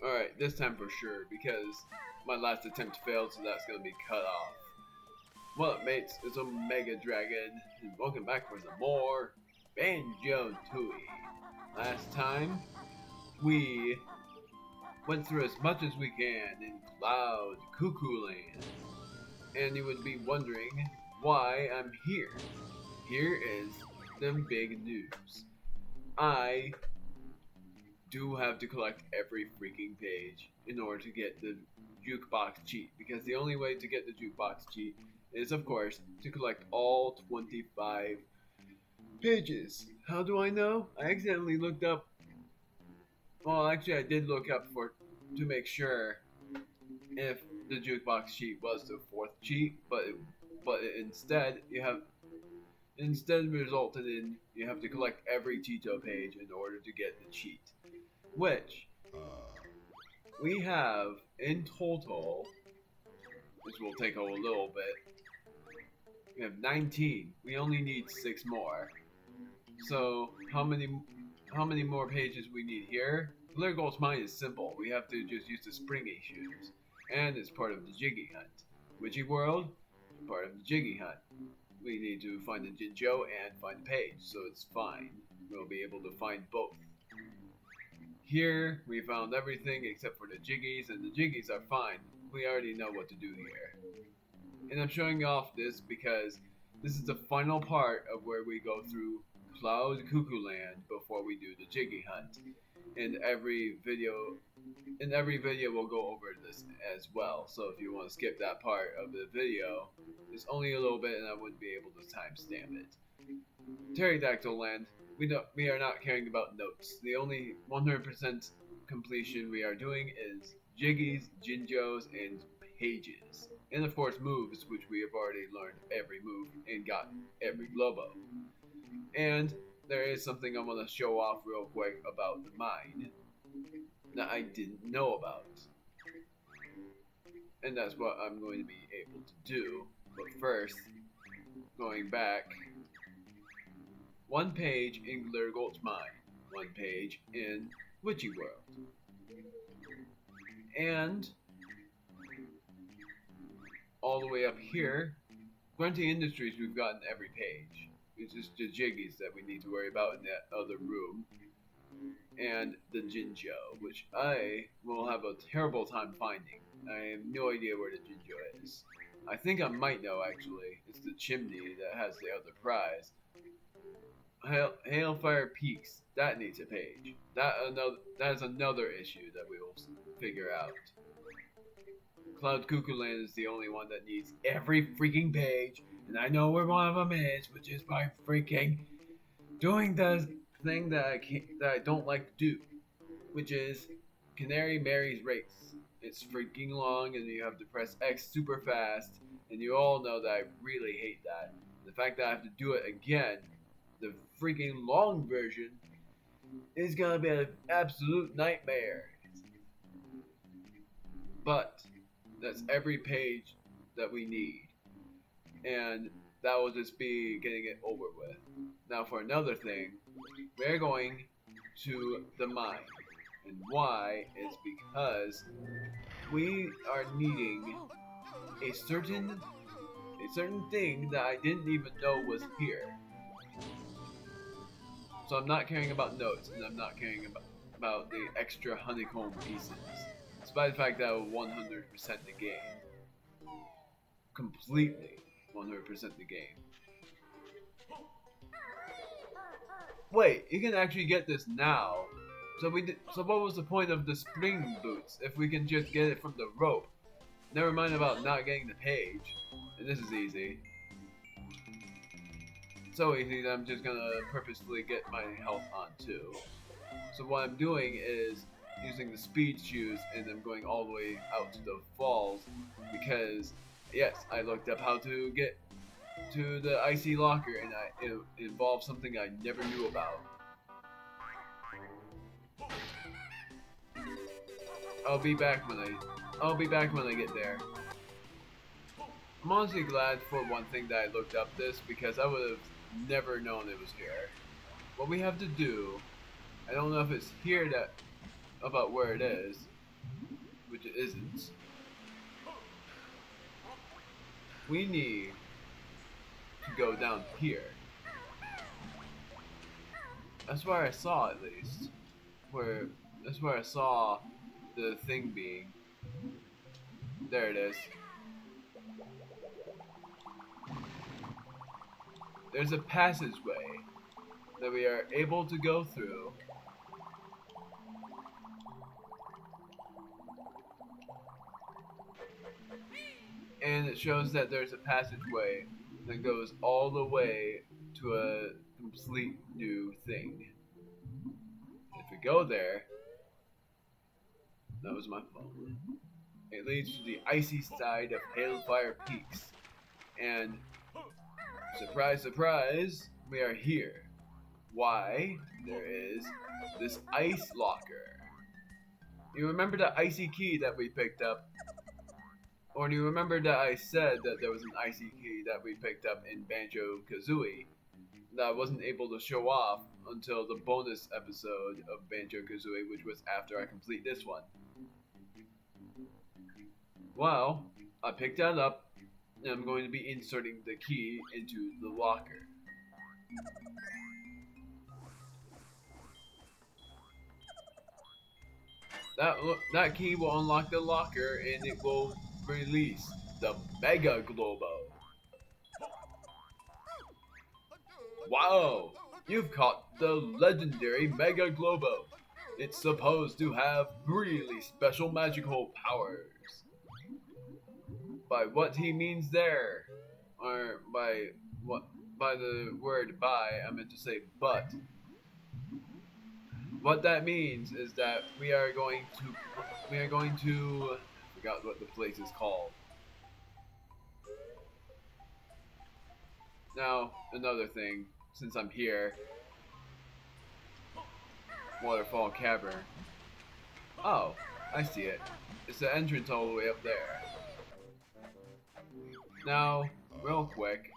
Alright, this time for sure, because my last attempt failed, so that's gonna be cut off. What up, mates? It's Omega Dragon, and welcome back for some more Banjo Tooie. Last time, we went through as much as we can in Cloud Cuckooland, and you would be wondering why I'm here. Here is the big news. I do have to collect every freaking page in order to get the jukebox cheat, because the only way to get the jukebox cheat is, of course, to collect all 25 pages. How do I know? I accidentally looked up. Well, actually, I did look up to make sure if the jukebox cheat was the fourth cheat, but instead resulted in you have to collect every Cheeto page in order to get the cheat, which we have in total. This will take a little bit. We have 19. We only need 6 more. So how many more pages we need here? Lurgol's mine is simple. We have to just use the springy shoes, and it's part of the Jiggy Hunt. Witchy World, part of the Jiggy Hunt. We need to find the Jinjo and find the page, so it's fine. We'll be able to find both. Here, we found everything except for the Jiggies, and the Jiggies are fine. We already know what to do here. And I'm showing off this because this is the final part of where we go through Cloud Cuckooland before we do the Jiggy Hunt. In every video we'll go over this as well. So if you want to skip that part of the video, it's only a little bit and I wouldn't be able to timestamp it. Pterodactyl Land. We are not caring about notes. The only 100% completion we are doing is Jiggies, Jinjos, and pages. And of course moves, which we have already learned every move and got every Globo. And there is something I want to show off real quick about the mine that I didn't know about. And that's what I'm going to be able to do. But first, going back, 1 page in Lurgol's mine, 1 page in Witchy World. And all the way up here, Grunty Industries, we've gotten every page. It's just the Jiggies that we need to worry about in that other room. And the Jinjo, which I will have a terrible time finding. I have no idea where the Jinjo is. I think I might know, actually. It's the chimney that has the other prize. Hailfire Peaks, that needs a page. That is another issue that we will figure out. Cloud Cuckooland is the only one that needs every freaking page, and I know where one of them is, which is by freaking doing the thing that I don't like to do, which is Canary Mary's Race. It's freaking long, and you have to press X super fast, and you all know that I really hate that. The fact that I have to do it again, the freaking long version, is gonna be an absolute nightmare. But that's every page that we need, and that will just be getting it over with. Now for another thing, we're going to the mine, and why is because we are needing a certain thing that I didn't even know was here. So I'm not caring about notes, and I'm not caring about the extra honeycomb pieces. Despite the fact that I will 100% the game. Completely 100% the game. Wait, you can actually get this now. So what was the point of the spring boots if we can just get it from the rope? Never mind about not getting the page. And this is easy. So easy that I'm just gonna purposefully get my health on too. So what I'm doing is using the speed shoes, and I'm going all the way out to the falls because, yes, I looked up how to get to the icy locker, and it involves something I never knew about. I'll be back when I get there. I'm honestly glad for one thing that I looked up this, because I would have never known it was here. What we have to do, I don't know if it's here about where it is, which it isn't, we need to go down here. That's where I saw, at least. That's where I saw the thing being. There it is. There's a passageway that we are able to go through. And it shows that there's a passageway that goes all the way to a complete new thing. If we go there, that was my phone. It leads to the icy side of Hailfire Peaks. And surprise, surprise, we are here. Why? There is this ice locker. You remember the icy key that we picked up? Or do you remember that I said that there was an icy key that we picked up in Banjo KAZOOIE that I wasn't able to show off until the bonus episode of Banjo KAZOOIE, which was after I complete this one? Well, I picked that up and I'm going to be inserting the key into the locker. That key will unlock the locker and it will release the Mega Globo. Wow! You've caught the legendary Mega Globo. It's supposed to have really special magical powers. By what he means there, or by the word by, I meant to say but. What that means is that we are going to, I forgot what the place is called. Now, another thing, since I'm here, Waterfall Cavern. Oh, I see it. It's the entrance all the way up there. Now, real quick,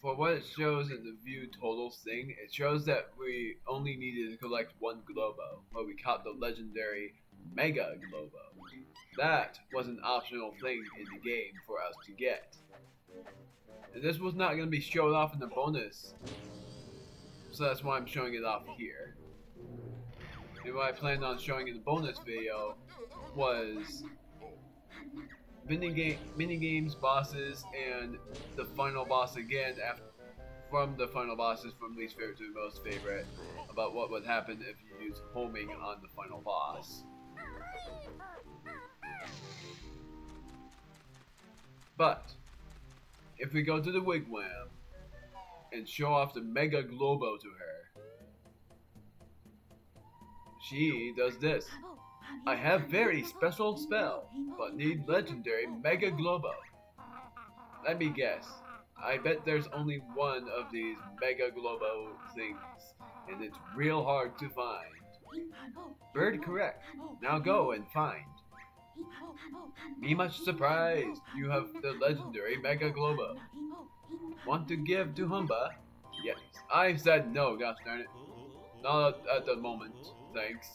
for what it shows in the view totals thing, it shows that we only needed to collect one Globo, but we caught the legendary Mega Globo. That was an optional thing in the game for us to get. And this was not going to be shown off in the bonus, so that's why I'm showing it off here. And what I planned on showing in the bonus video was mini games, bosses, and the final boss again from the final bosses from least favorite to most favorite, about what would happen if you use homing on the final boss. But if we go to the wigwam and show off the Mega Globo to her, she does this. I have very special spell, but need legendary Mega Globo. Let me guess. I bet there's only one of these Mega Globo things, and it's real hard to find. Bird correct. Now go and find. Be much surprised. You have the legendary Mega Globo. Want to give to Humba? Yes. I said no, gosh darn it. Not at the moment. Thanks.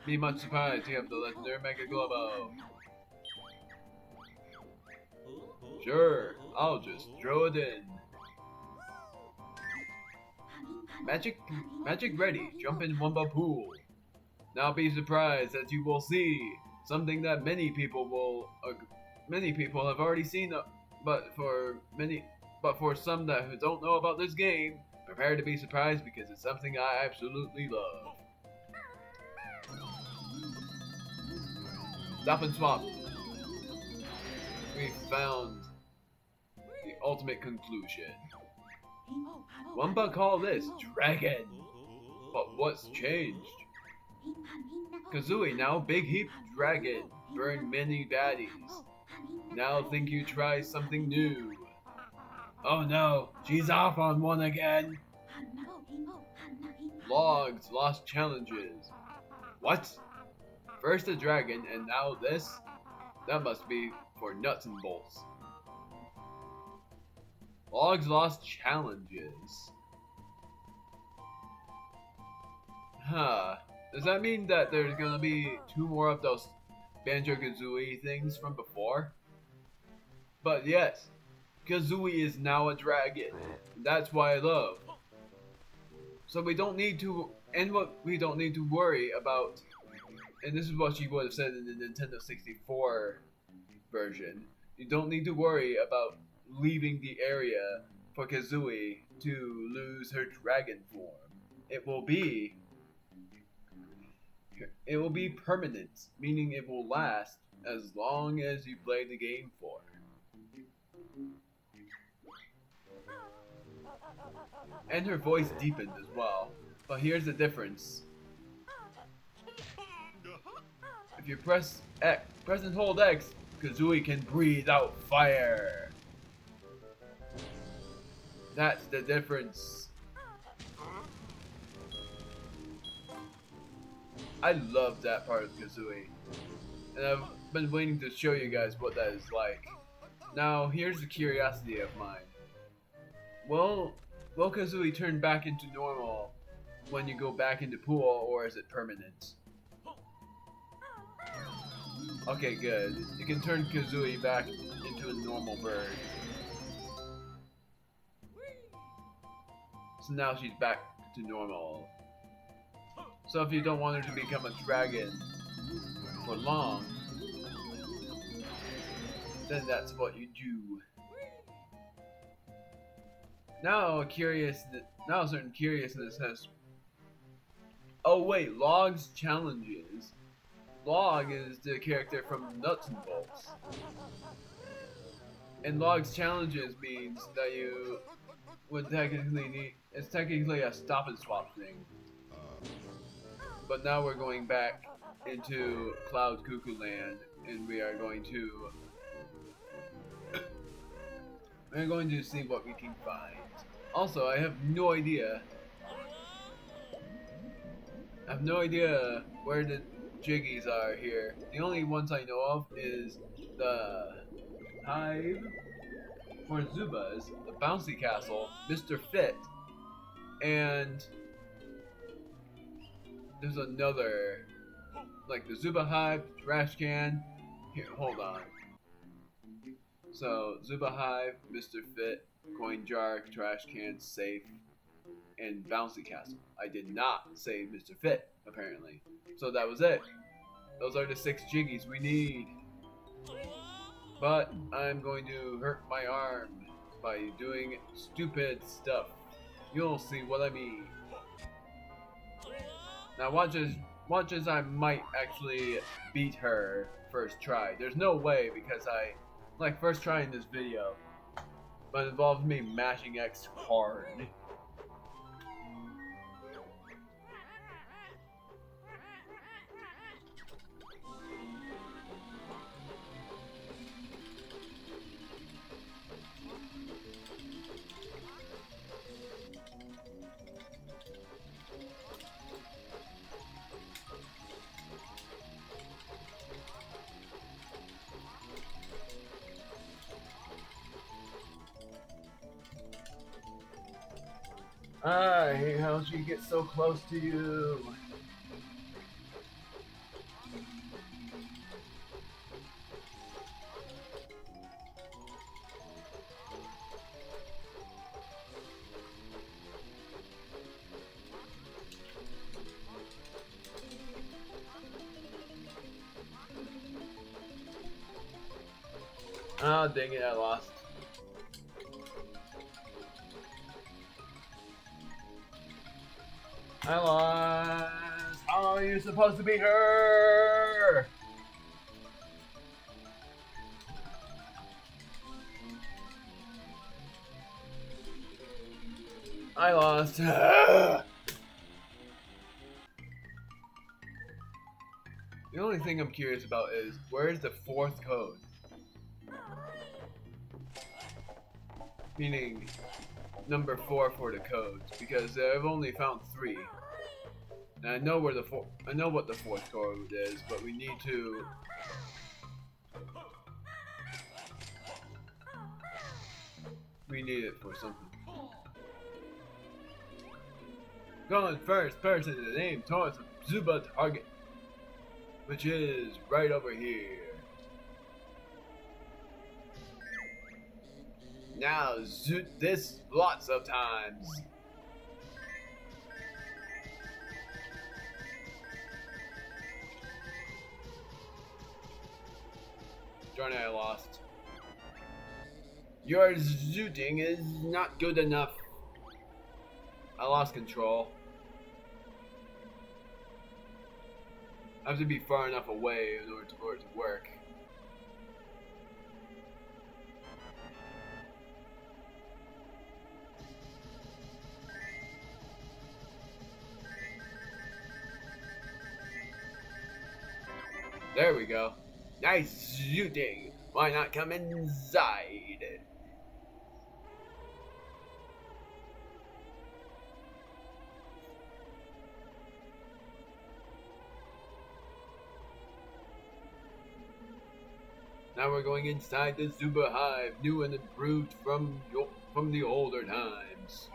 Be much surprised you have the legendary Mega Globo. Sure, I'll just throw it in. Magic ready, jump in Wumba pool. Now be surprised that you will see something that many people have already seen, but for some that don't know about this game, prepare to be surprised because it's something I absolutely love. Stop and swap. We found the ultimate conclusion. Wumba call this dragon. But what's changed? KAZOOIE now big heap dragon. Burn many baddies. Now think you try something new. Oh no, she's off on one again. Logs lost challenges. What? First a dragon and now this? That must be for nuts and bolts. Logs lost challenges. Huh. Does that mean that there's gonna be 2 more of those Banjo KAZOOIE things from before? But yes, KAZOOIE is now a dragon. That's why I love. So we don't need to, and what we don't need to worry about, and this is what she would have said in the Nintendo 64 version. You don't need to worry about leaving the area for KAZOOIE to lose her dragon form. It will be permanent, meaning it will last as long as you play the game for. And her voice deepened as well. But here's the difference. If you press and hold X, KAZOOIE can breathe out fire. That's the difference. I love that part of KAZOOIE. And I've been waiting to show you guys what that is like. Now, here's a curiosity of mine. Will KAZOOIE turn back into normal when you go back into pool, or is it permanent? Okay, good. You can turn KAZOOIE back into a normal bird. So now she's back to normal. So if you don't want her to become a dragon for long, then that's what you do. Now a certain curiousness has. Oh wait, Log's challenges. Log is the character from Nuts and Bolts. And Log's challenges means that you would technically need. It's technically a stop and swap thing. But now we're going back into Cloud Cuckooland, and we are going to. We're going to see what we can find. Also, I have no idea. I have no idea where the Jiggies are here. The only ones I know of is the Hive for Zubas, the Bouncy Castle, Mr. Fit, and there's another, like the Zuba Hive, Trash Can. Here, hold on. So, Zuba Hive, Mr. Fit, Coin Jar, Trash Can, Safe, and Bouncy Castle. I did not say Mr. Fit, apparently. So that was it. Those are the 6 Jiggies we need. But I'm going to hurt my arm by doing stupid stuff. You'll see what I mean. Now watch as I might actually beat her first try. There's no way, because I like first trying this video, but it involves me mashing X hard. I hate how she gets so close to you. Oh, dang it, I lost. I lost. How are you supposed to beat her? I lost. The only thing I'm curious about is, where's the 4th code? Meaning number 4 for the codes, because I've only found 3. And I know what the 4th code is, but we need to. We need it for something. Going first person to aim towards the Zuba target, which is right over here. Now zoot this lots of times. Darn it, I lost. Your zooting is not good enough. I lost control. I have to be far enough away in order for it to work. There we go. Nice shooting. Why not come inside? Now we're going inside the Zuba hive, new and improved from the older times.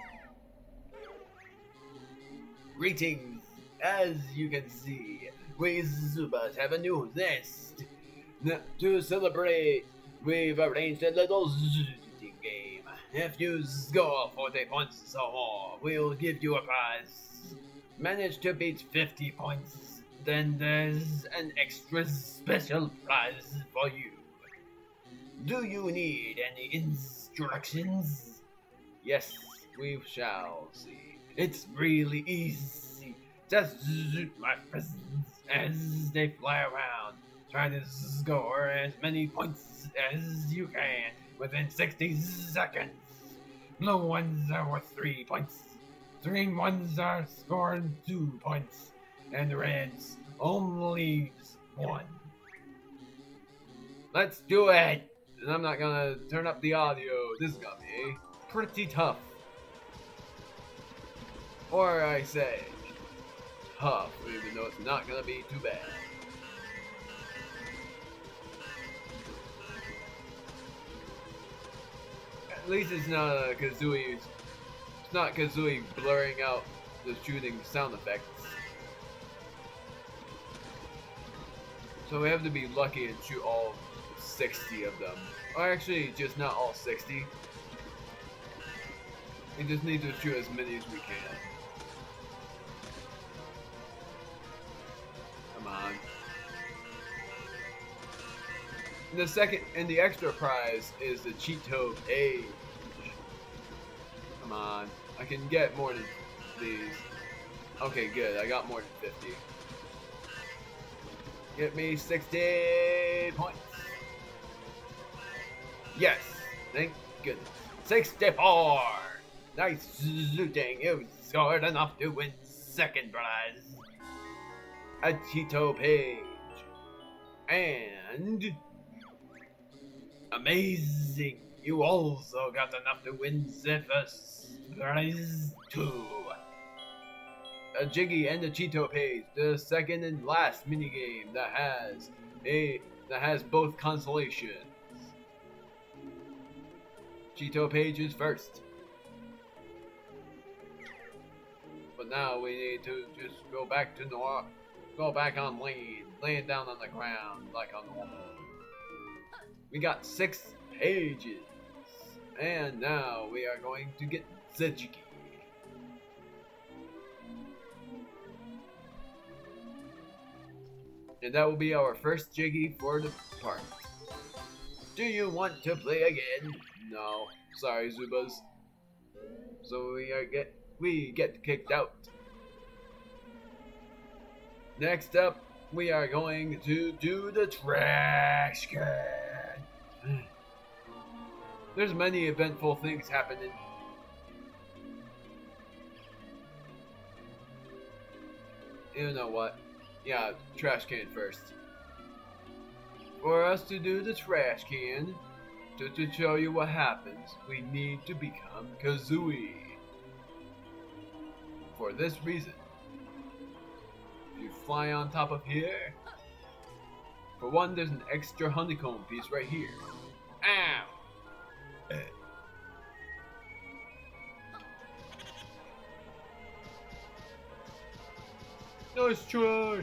Greetings! As you can see, we Zubas have a new nest. To celebrate, we've arranged a little zooting game. If you score 40 points or more, we'll give you a prize. Manage to beat 50 points, then there's an extra special prize for you. Do you need any instructions? Yes, we shall see. It's really easy. Just zoot my presents as they fly around. Try to score as many points as you can within 60 seconds. Blue ones are worth 3 points. Green ones are scored 2 points. And reds only 1. Let's do it! And I'm not gonna turn up the audio. This is gonna be pretty tough. Or I say, tough, even though it's not gonna be too bad. At least it's not a KAZOOIE. It's not KAZOOIE blurring out the shooting sound effects. So we have to be lucky and shoot all 60 of them. Or actually, just not all 60. We just need to shoot as many as we can. Come on. And the extra prize is the Cheeto page. Come on. I can get more than these. Okay, good. I got more than 50. Get me 60 points. Yes, thank goodness. 64! Nice zooting. You scored enough to win second prize. A Cheeto page. And amazing. You also got enough to win the first prize too. A Jiggy and a Cheeto page, the second and last minigame that has both consolations. Cheeto page is first. But now we need to just go back on laying down on the ground like on normal. We got 6 pages. And now we are going to get the Jiggy. And that will be our first Jiggy for the part. Do you want to play again? No. Sorry, Zubas. So we get kicked out. Next up, we are going to do the trash can. There's many eventful things happening. You know what? Yeah, trash can first. For us to do the trash can, to show you what happens, we need to become KAZOOIE. For this reason, you fly on top of here. For one, there's an extra honeycomb piece right here. Ow! Nice try.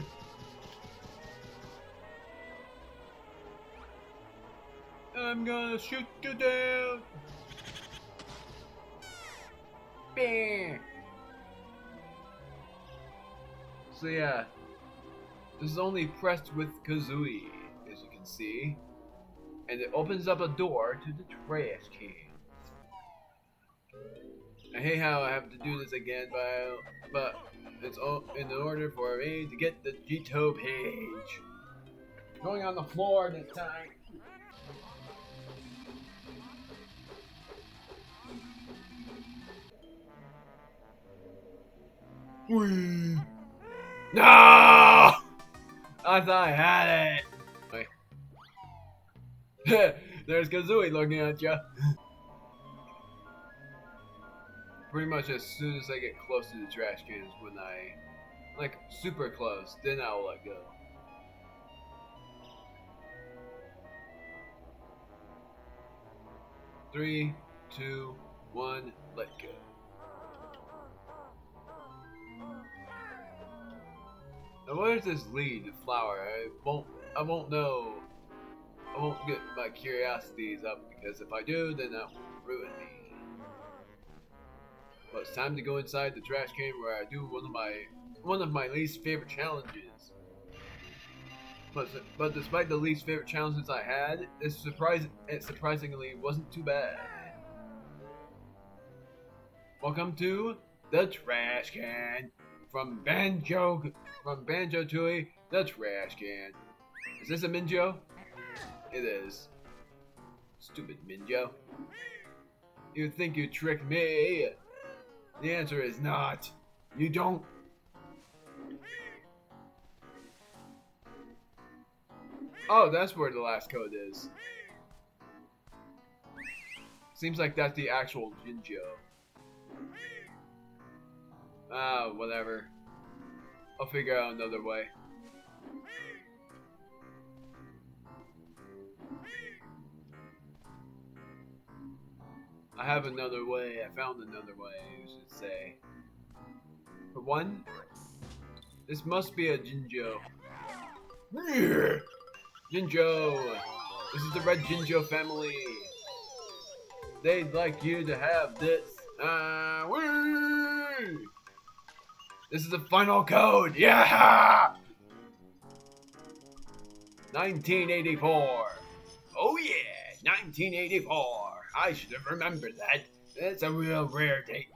I'm gonna shoot you down. Bam. So yeah, this is only pressed with KAZOOIE, as you can see, and it opens up a door to the trash can. I hate how I have to do this again, but it's in order for me to get the Gito page. Going on the floor this time. Whee! No! I thought I had it. There's KAZOOIE looking at you. Pretty much as soon as I get close to the trash cans, when I like super close, then I'll let go. Three, two, one, let go. Now where's this lead flower? I won't know. I won't get my curiosities up because if I do, then that will ruin me. But it's time to go inside the trash can where I do one of my least favorite challenges. But despite the least favorite challenges I had, it surprisingly wasn't too bad. Welcome to the trash can from Banjo Tooie, the trash can. Is this a Minjo? It is. Stupid Minjo. You think you tricked me? The answer is not. You don't. Oh, that's where the last code is. Seems like that's the actual Jinjo. Ah, whatever. I'll figure out another way. I have another way. I found another way, you should say. For one, this must be a Jinjo. Jinjo! This is the Red Jinjo family. They'd like you to have this. This is the final code. Yeah! 1984. Oh yeah, 1984. I should have remembered that. That's a real rare date.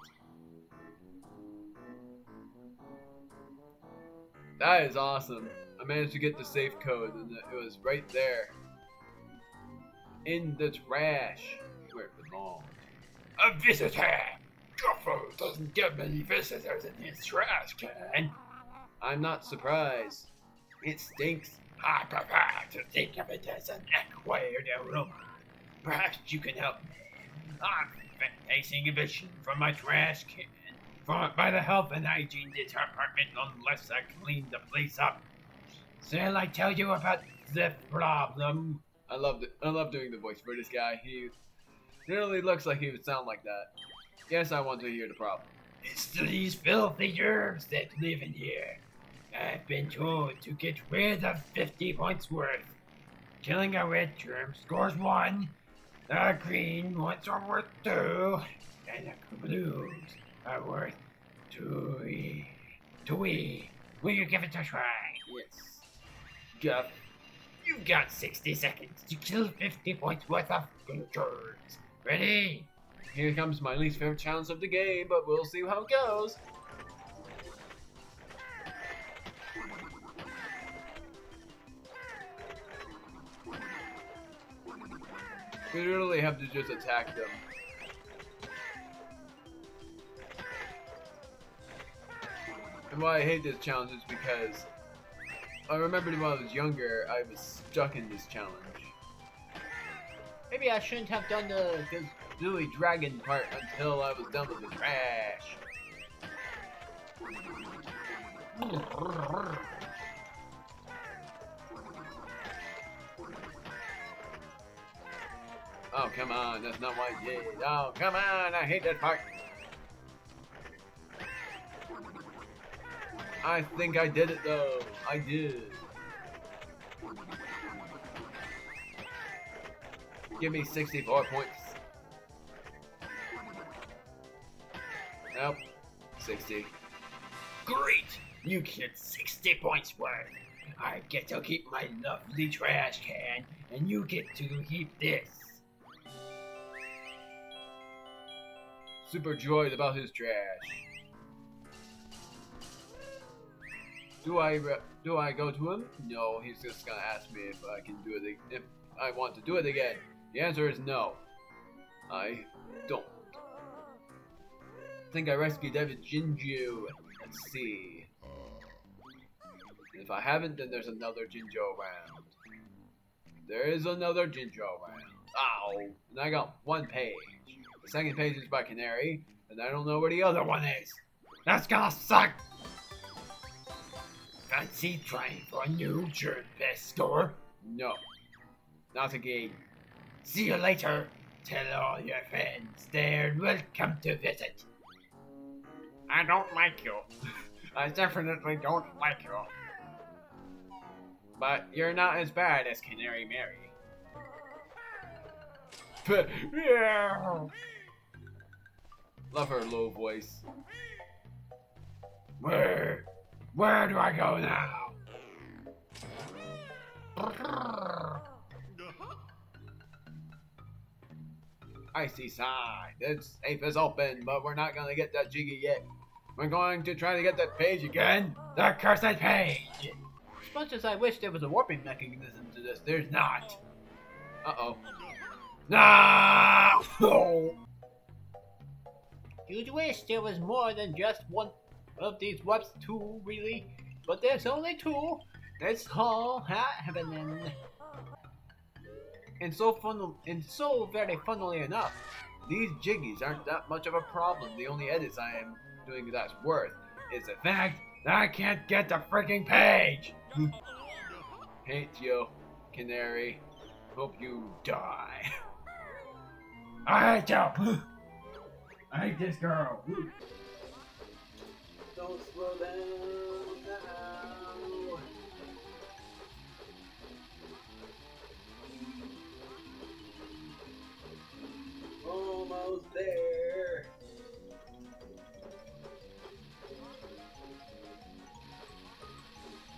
That is awesome. I managed to get the safe code and it was right there. In the trash. Where it belongs. A visitor! Guffo doesn't get many visitors in his trash can. I'm not surprised. It stinks. I prefer to think of it as an acquired aroma. Perhaps you can help me. I'm facing eviction from my trash can by the health and hygiene department unless I clean the place up. Shall I tell you about the problem? I love doing the voice for this guy. He really looks like he would sound like that. Yes, I want to hear the problem. It's these filthy germs that live in here. I've been told to get rid of 50 points worth. Killing a red germ scores 1. The green ones are worth 2. And the blues are worth 2. Tooie, will you give it a try? Yes. Jeff, you've got 60 seconds to kill 50 points worth of germs. Ready? Here comes my least favorite challenge of the game, but we'll see how it goes. We really have to just attack them. And why I hate this challenge is because I remember when I was younger, I was stuck in this challenge. Maybe I shouldn't have done the KAZOOIE dragon part until I was done with the trash. Oh, come on, that's not what I did. Oh, come on, I hate that part. I think I did it though. I did. Give me 64 points. Nope. 60. Great! You get 60 points worth. I get to keep my lovely trash can, and you get to keep this. Super joyed about his trash. Do I go to him? No, he's just gonna ask me if I can do it. If I want to do it again. The answer is no. I don't. I think I rescued every Jinju. Let's see. If I haven't, then there's another Jinjo around. There is another Jinjo around. Ow! And I got one page. The second page is by Canary, and I don't know where the other one is. That's gonna suck! Fancy trying for a new German best store? No. Not again. See you later. Tell all your friends they're welcome to visit. I don't like you. I definitely don't like you. But you're not as bad as Canary Mary. Love her low voice. Where do I go now? I see sign. The safe is open, but we're not gonna get that Jiggy yet. We're going to try to get that page again. The cursed page! As much as I wish there was a warping mechanism to this, there's not. Uh-oh. No! You'd wish there was more than just one of these warps, two, really. But there's only two. That's all happening. And so very funnily enough, these Jiggies aren't that much of a problem. The only edits I am doing that's worth is the fact that I can't get the freaking page. Hate you, Canary. Hope you die. I hate you! I hate this girl. Don't slow down now. Almost there.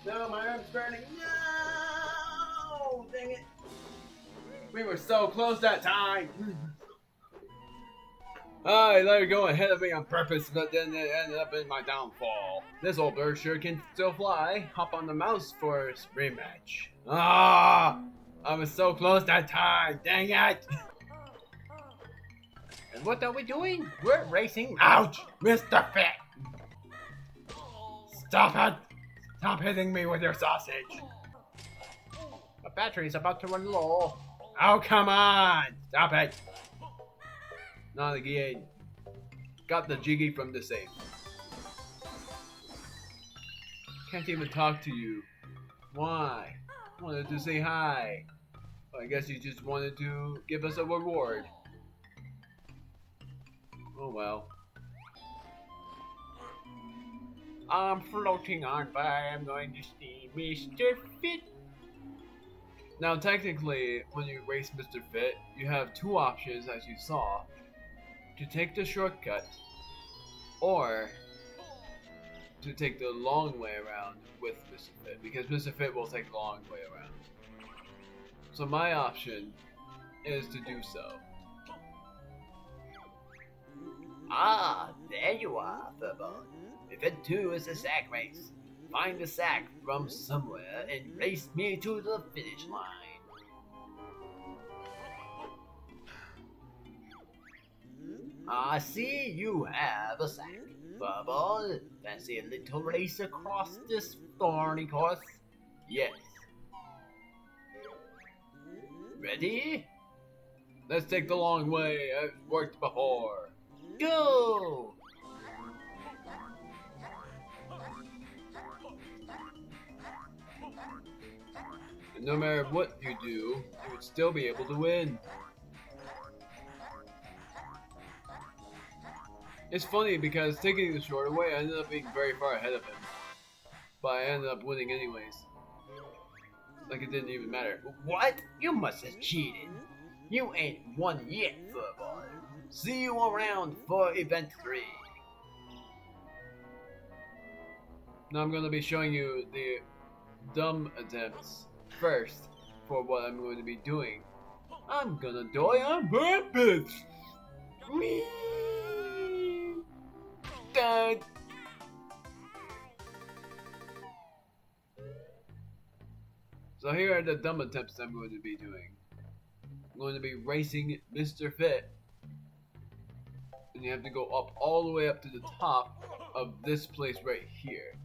No, my arm's burning. No! Dang it. We were so close that time. I let her go ahead of me on purpose, but then it ended up in my downfall. This old bird sure can still fly. Hop on the mouse for a rematch. Ah! I was so close that time. Dang it! And what are we doing? We're racing. Ouch! Mr. Fit! Stop it! Stop hitting me with your sausage! The battery's about to run low. Oh, come on! Stop it! Not again. Got the Jiggy from the safe. Can't even talk to you. Why? Wanted to say hi. I guess you just wanted to give us a reward. Oh well. I'm floating on by. I'm going to see Mr. Fit. Now technically, when you race Mr. Fit, you have two options as you saw. To take the shortcut, or to take the long way around with Mr. Fit, because Mr. Fit will take the long way around. So my option is to do so. Ah, there you are, Furball. Event 2 is a sack race. Find the sack from somewhere and race me to the finish line. I see you have a sack, Furball. Fancy a little race across this thorny course? Yes. Ready? Let's take the long way. I've worked before. Go! And no matter what you do, you would still be able to win. It's funny because taking the shorter way, I ended up being very far ahead of him. but I ended up winning anyways. Like it didn't even matter. What? You must have cheated. You ain't won yet, footballer. See you around for event 3. Now I'm going to be showing you the dumb attempts first for what I'm going to be doing. I'm gonna die on purpose! Whee! Dad! So here are the dumb attempts I'm going to be doing. I'm going to be racing Mr. Fit. And you have to go up all the way up to the top of this place right here.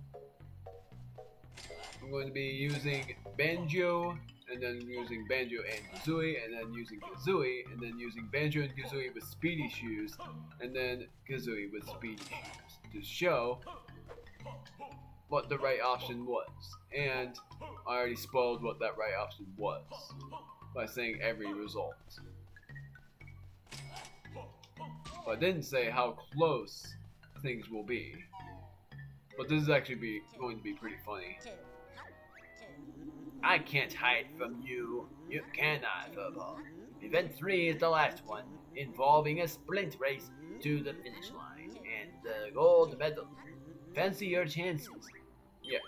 I'm going to be using Banjo, and then using Banjo and KAZOOIE, and then using KAZOOIE, and then using Banjo and KAZOOIE with speedy shoes, and then KAZOOIE with speedy shoes to show what the right option was. And I already spoiled what that right option was by saying every result. But I didn't say how close things will be. But this is actually going to be pretty funny. I can't hide from you. You cannot, football. Event 3 is the last one, involving a sprint race to the finish line and the gold medal. Fancy your chances. Yes.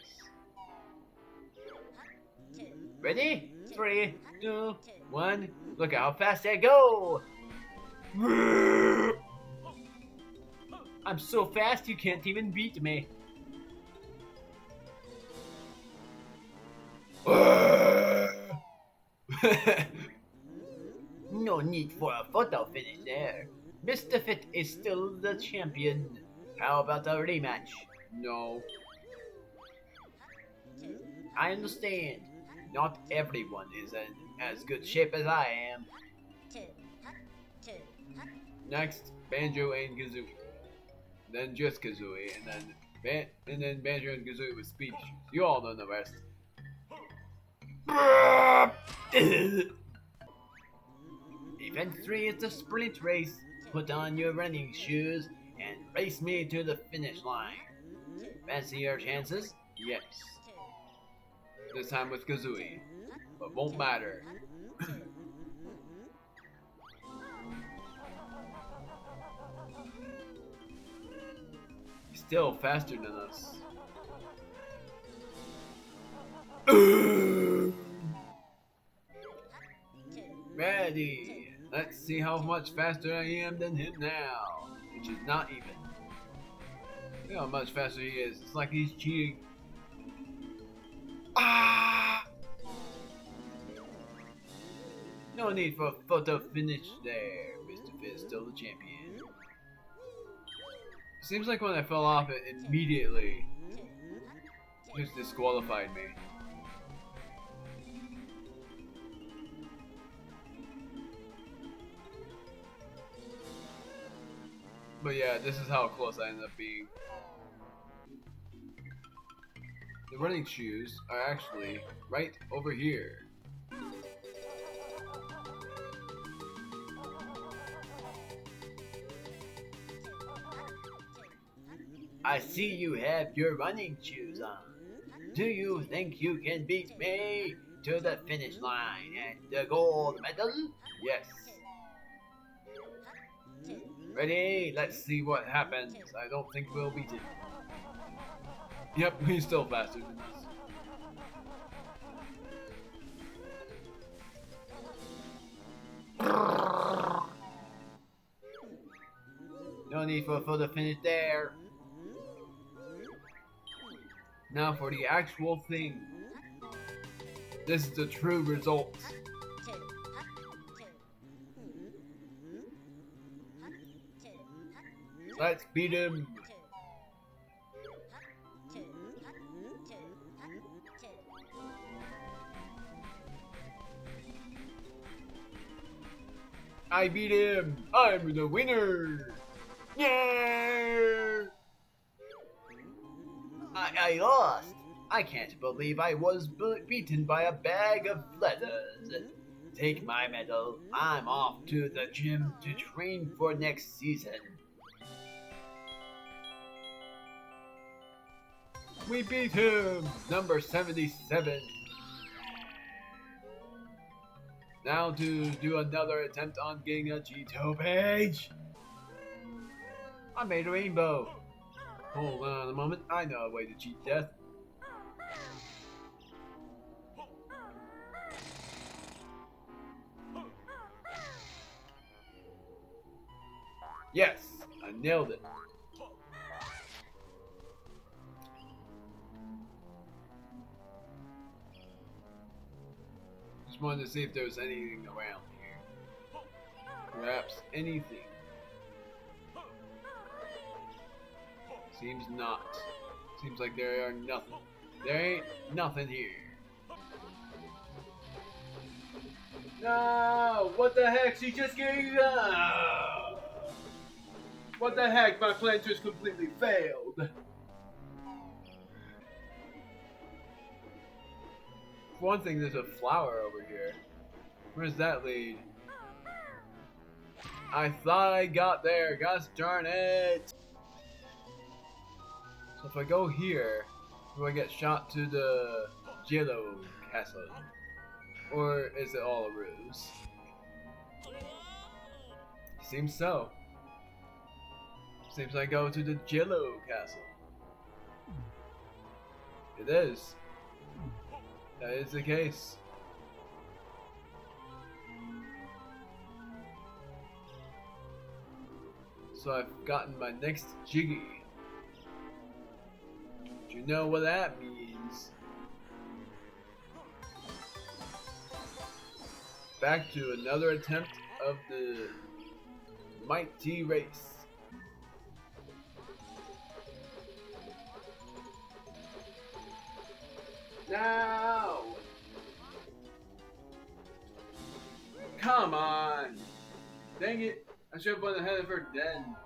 Ready? 3, 2, 1. Look how fast I go! I'm so fast you can't even beat me. No need for a photo finish there. Mr. Fit is still the champion. How about a rematch? No. I understand. Not everyone is in as good shape as I am. Next, Banjo and KAZOOIE. Then just KAZOOIE, and then Banjo and KAZOOIE with speed shoes. You all know the rest. Event 3 is the sprint race. Put on your running shoes and race me to the finish line. Fancy your chances? Yes. This time with KAZOOIE. But won't matter. He's still faster than us. Ready. Let's see how much faster I am than him now. Which is not even. Look how much faster he is. It's like he's cheating. Ah! No need for a photo finish there. Mr. Fit is still the champion. Seems like when I fell off, it immediately just disqualified me. But yeah, this is how close I ended up being. The running shoes are actually right over here. I see you have your running shoes on. Do you think you can beat me to the finish line and the gold medal? Yes. Ready? Let's see what happens. I don't think we'll beat it. Yep, he's still faster than us. No need for a photo finish there. Now for the actual thing. This is the true result. Let's beat him. I beat him. I'm the winner. Yeah. I lost. I can't believe I was beaten by a bag of letters. Take my medal. I'm off to the gym to train for next season. We beat him! Number 77. Now to do another attempt on getting a G2 page. I made a rainbow. Hold on a moment, I know a way to cheat death. Yes, I nailed it. Just wanted to see if there was anything around here. Perhaps anything. Seems not. Seems like there are nothing. There ain't nothing here. No! What the heck? She just gave up! What the heck? My plan just completely failed. For one thing, there's a flower over here. Where's that lead? I thought I got there. Gosh darn it! So if I go here, do I get shot to the Jello Castle? Or is it all a ruse? Seems so. Seems I go to the Jello Castle. It is. That is the case. So I've gotten my next Jiggy. Do you know what that means? Back to another attempt of the mighty race. No! Come on! Dang it! I should have went ahead of her then.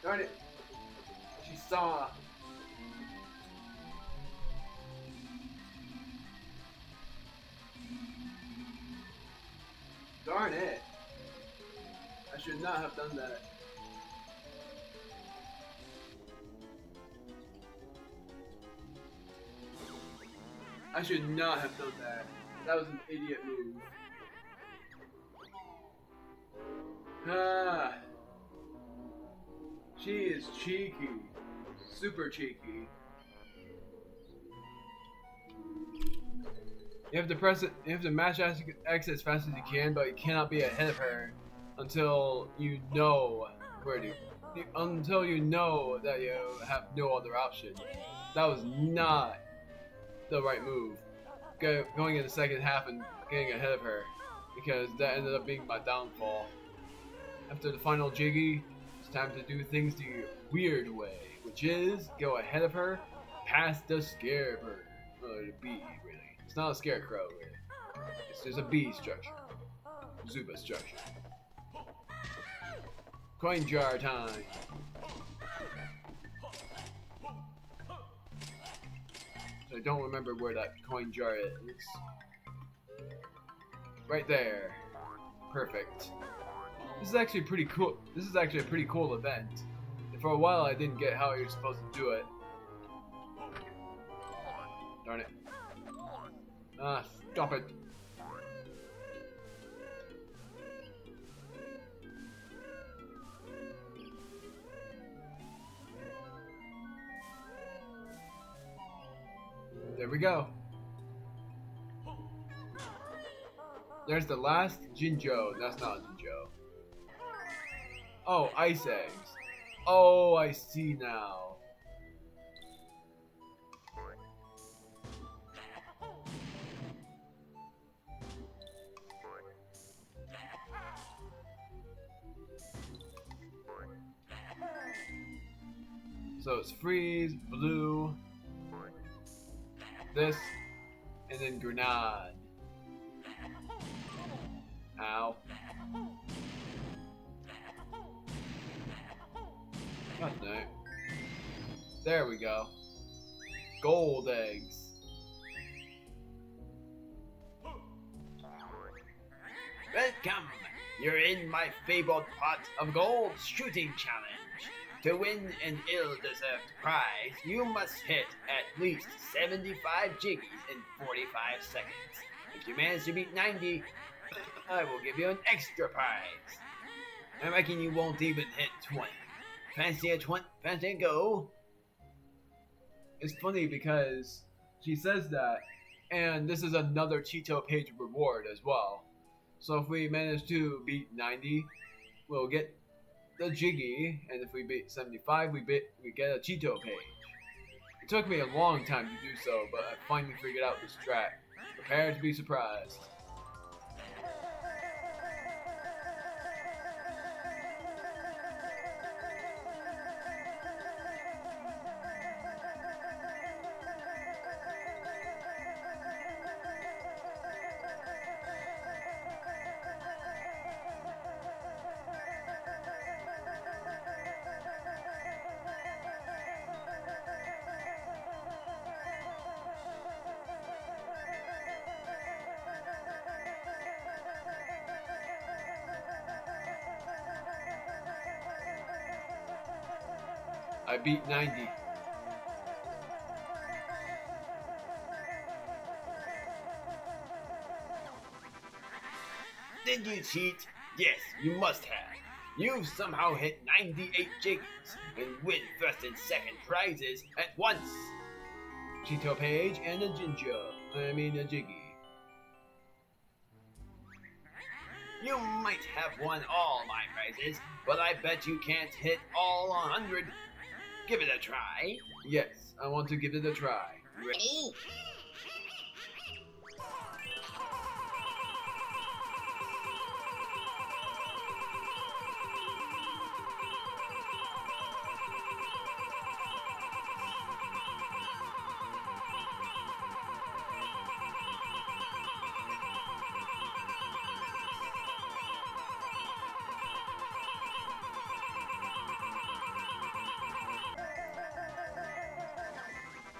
Darn it! She saw. Darn it! I should not have done that. I should not have done that. That was an idiot move. Ah. She is cheeky. Super cheeky. You have to press it, you have to mash X as fast as you can, but you cannot be ahead of her until you know until you know that you have no other option. That was not the right move. Going in the second half and getting ahead of her, because that ended up being my downfall. After the final Jiggy, it's time to do things the weird way, which is go ahead of her, past the scarebird, or the bee, really. It's not a scarecrow, really. It's just a bee structure, Zuba structure. Coin jar time. So I don't remember where that coin jar is. Right there. Perfect. This is actually pretty cool. This is actually a pretty cool event. And for a while I didn't get how you're supposed to do it. Darn it. Ah, stop it. There we go. There's the last Jinjo. That's not a Jinjo. Oh, ice eggs. Oh, I see now. So it's freeze, blue, this, and then grenade. Ow. God no. There we go. Gold eggs. You're in my fabled pot of gold shooting challenge. To win an ill-deserved prize, you must hit at least 75 jiggies in 45 seconds. If you manage to beat 90, I will give you an extra prize. I reckon you won't even hit 20. Fancy a go? It's funny because she says that, and this is another Cheeto page reward as well. So if we manage to beat 90, we'll get the Jiggy, and if we beat 75, we get a Cheeto page. It took me a long time to do so, but I finally figured out this strat. Prepare to be surprised. I beat 90. Did you cheat? Yes, you must have. You've somehow hit 98 jiggies and win first and second prizes at once. Cheeto page and a a Jiggy. You might have won all my prizes, but I bet you can't hit all 100. Give it a try. Yes, I want to give it a try. Ready?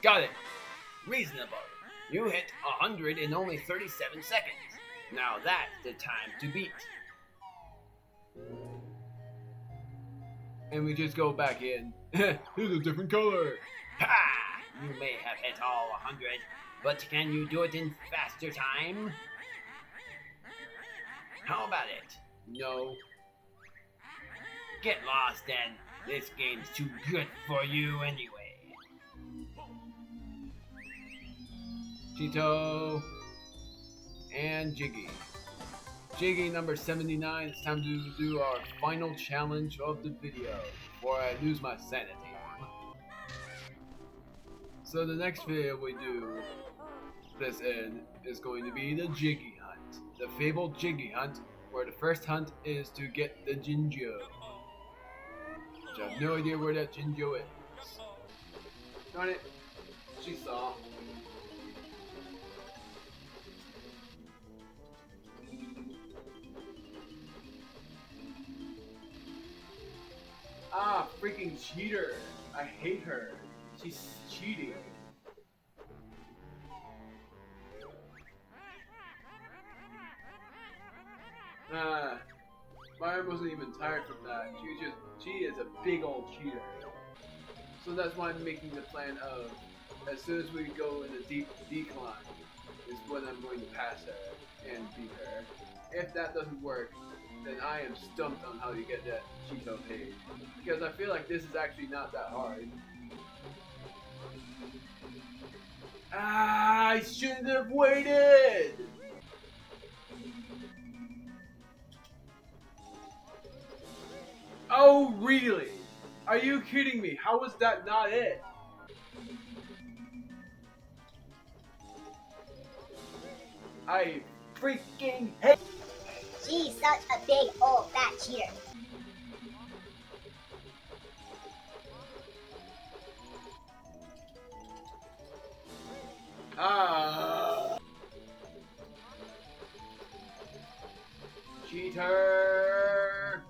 Got it. Reasonable. You hit 100 in only 37 seconds. Now that's the time to beat. And we just go back in. Here's a different color. Ha! You may have hit all 100, but can you do it in faster time? How about it? No. Get lost then. This game's too good for you anyway. Cheeto and Jiggy. Jiggy number 79. It's time to do our final challenge of the video before I lose my sanity. So the next video we do this in is going to be the Jiggy Hunt. The fabled Jiggy Hunt, where the first hunt is to get the Jinjo. Which I have no idea where that Jinjo is. Darn it. She saw. Ah, freaking cheater. I hate her. She's cheating. My arm wasn't even tired from that. She is a big old cheater. So that's why I'm making the plan of, as soon as we go in a deep decline, is when I'm going to pass her and beat her. If that doesn't work, then I am stumped on how to get that Cheeto page. Because I feel like this is actually not that hard. Ah, I shouldn't have waited! Oh, really? Are you kidding me? How was that not it? I freaking hate. She's such a big old fat cheater. Ah. Cheater.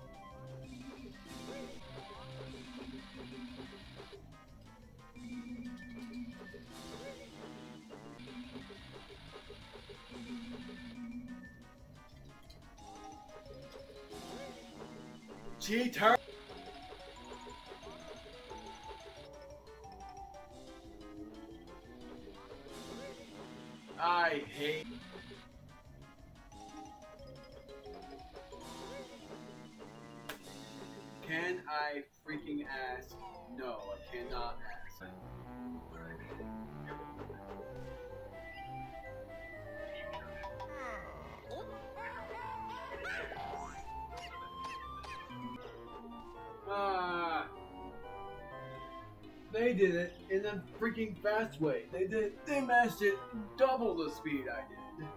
cheater! I hate. Can I freaking ask? No, I cannot ask. They did it in a freaking fast way. They mashed it double the speed I did.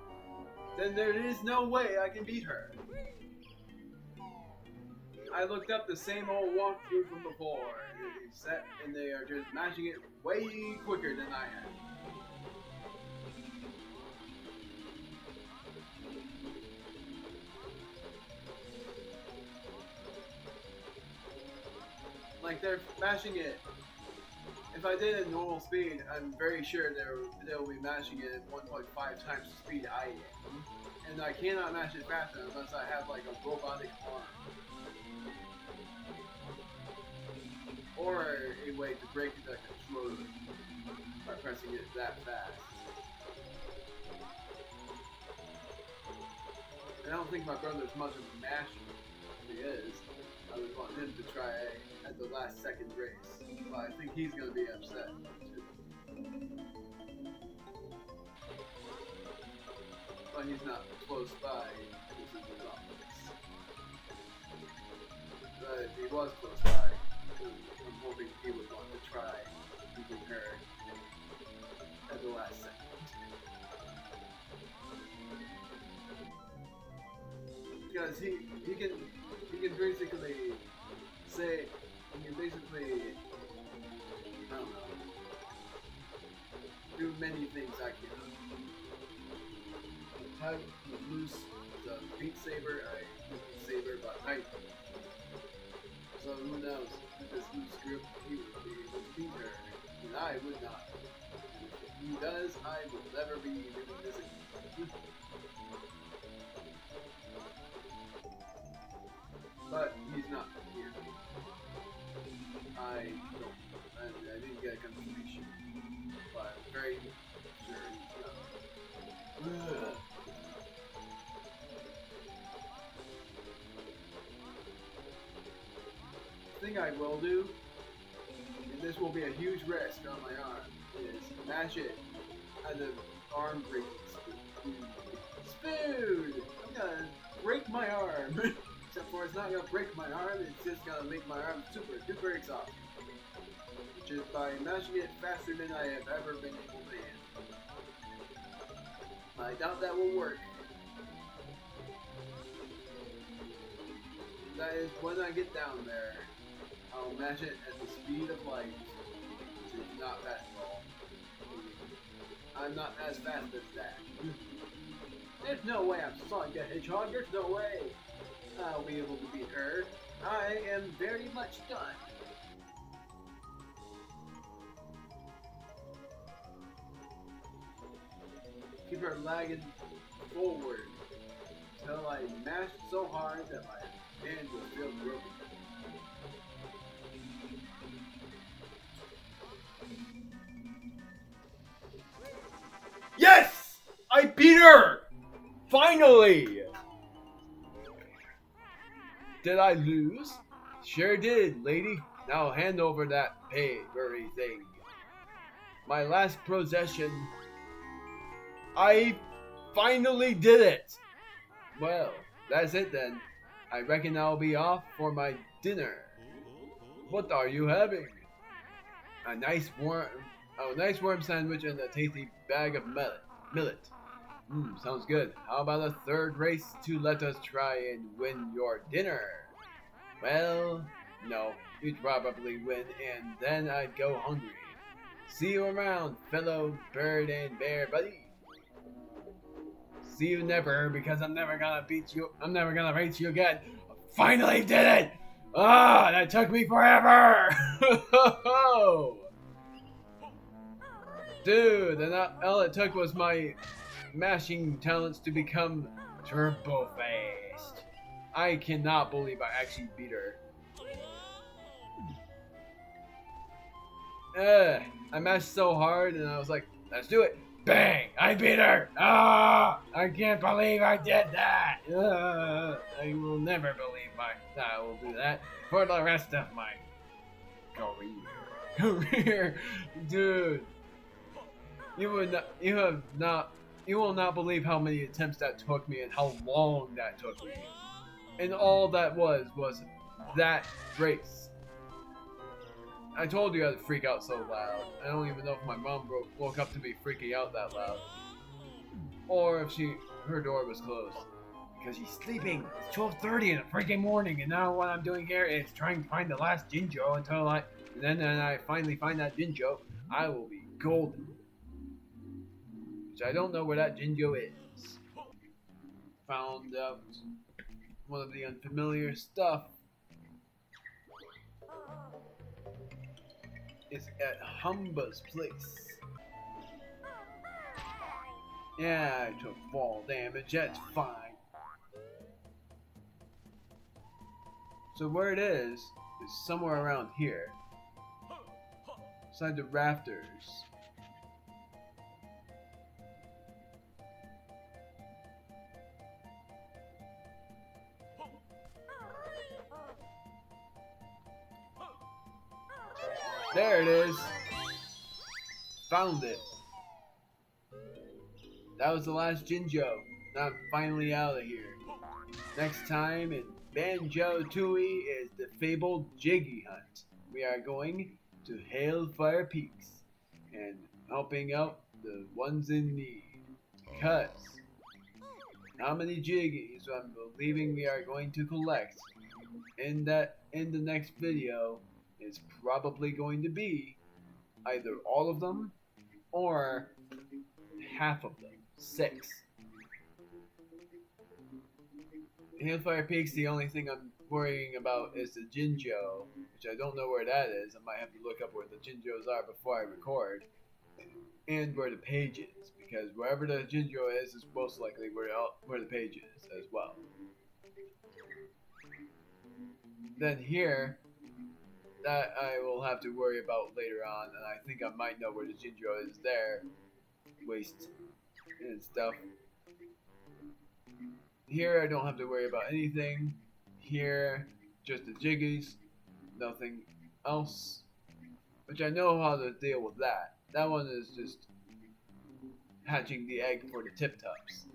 Then there is no way I can beat her. I looked up the same old walkthrough from before, and they are just mashing it way quicker than I am. Like they're mashing it. If I did it normal speed, I'm very sure they'll be mashing it at 1.5 times the speed I am. And I cannot mash it faster unless I have like a robotic arm. Or a way to break the controller by pressing it that fast. I don't think my brother's much of a masher. If he is, I would want him to try at the last second race. But I think he's going to be upset too. But he's not close by. This is his office. But if he was close by, I'm hoping he would want to try beating her at the last second. Because he can basically say, he can basically, I don't know, do many things I can. Tug loose the Beat Saber, I Beat Saber by height. So who knows, with this loose grip, he would be able to beat her, and I would not. And if he does, I will never be doing this again. But he's not here. I didn't get a confirmation, but I'm very sure he's not. The thing I will do, and this will be a huge risk on my arm, is mash it at the arm breaking speed. Spoon! I'm gonna break my arm! Except for it's not gonna break my arm, it's just gonna make my arm super duper exhausted. Which is by mashing it faster than I have ever been able to handle. I doubt that will work. That is when I get down there, I'll mash it at the speed of light, which is not fast at all. I'm not as fast as that. There's no way I'm Sonic the Hedgehog, there's no way I'll be able to beat her. I am very much done. Keep her lagging forward until I mash so hard that my hand will feel broken. Yes! I beat her! Finally! Did I lose? Sure did, lady. Now hand over that papery thing. My last possession. I finally did it! Well, that's it then. I reckon I'll be off for my dinner. What are you having? A nice worm sandwich and a tasty bag of millet. Sounds good. How about a third race to let us try and win your dinner? Well, no. You'd probably win and then I'd go hungry. See you around, fellow bird and bear buddy. See you never, because I'm never gonna beat you. I'm never gonna race you again. Finally did it! Ah, that took me forever! Dude, and all it took was my mashing talents to become turbo fast. I cannot believe I actually beat her. I mashed so hard and I was like, let's do it. Bang! I beat her! Ah! I can't believe I did that! I will never believe I will do that for the rest of my career. Dude. You will not believe how many attempts that took me and how long that took me. And all that was that race. I told you I'd freak out so loud. I don't even know if my mom woke up to me freaking out that loud. Or if her door was closed. Because she's sleeping. It's 12:30 in the freaking morning, and now what I'm doing here is trying to find the last Jinjo until I finally find that Jinjo, I will be golden. Which I don't know where that Jinjo is. Found out one of the unfamiliar stuff is at Humba's place. Yeah, I took fall damage, that's fine. So where it is somewhere around here. Beside the rafters. There it is. Found it. That was the last Jinjo. Now I'm finally out of here. Next time in Banjo Tooie is the fabled Jiggy Hunt. We are going to Hailfire Peaks and helping out the ones in need. Because how many Jiggies I'm believing we are going to collect in the next video is probably going to be either all of them or half of them. 6. Hailfire Peaks, the only thing I'm worrying about is the Jinjo, which I don't know where that is. I might have to look up where the Jinjos are before I record. And where the page is, because wherever the Jinjo is most likely where the page is as well. Then here, that I will have to worry about later on, and I think I might know where the Jinjo is there. Waste and stuff. Here I don't have to worry about anything. Here, just the Jiggies, nothing else. Which I know how to deal with that. That one is just hatching the egg for the Tip-Tops.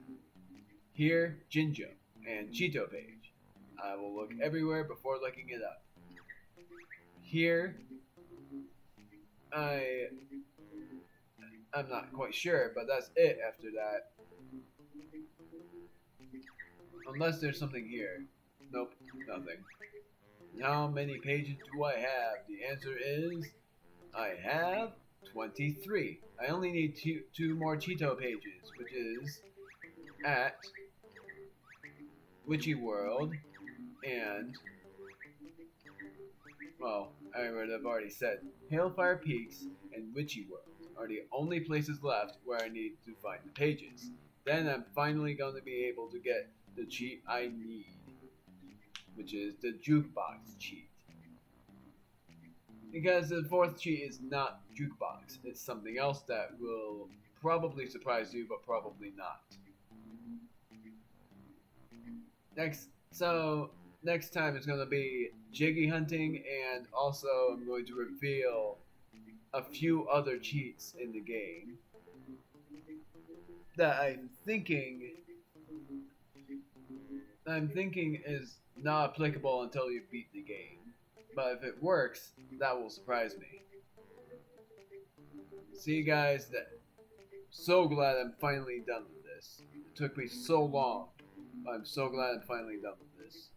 Here, Jinjo and Cheeto page. I will look everywhere before looking it up. Here, I'm not quite sure, but that's it after that. Unless there's something here. Nope, nothing. How many pages do I have? The answer is, I have 23. I only need two more Cheeto pages, which is at Witchy World and, well, I would have already said, Hailfire Peaks and Witchy World are the only places left where I need to find the pages. Then I'm finally going to be able to get the cheat I need, which is the jukebox cheat. Because the 4th cheat is not jukebox, it's something else that will probably surprise you, but probably not. Next time it's going to be Jiggy hunting, and also I'm going to reveal a few other cheats in the game that I'm thinking is not applicable until you beat the game. But if it works, that will surprise me. See guys, so glad I'm finally done with this. It took me so long, but I'm so glad I'm finally done with this.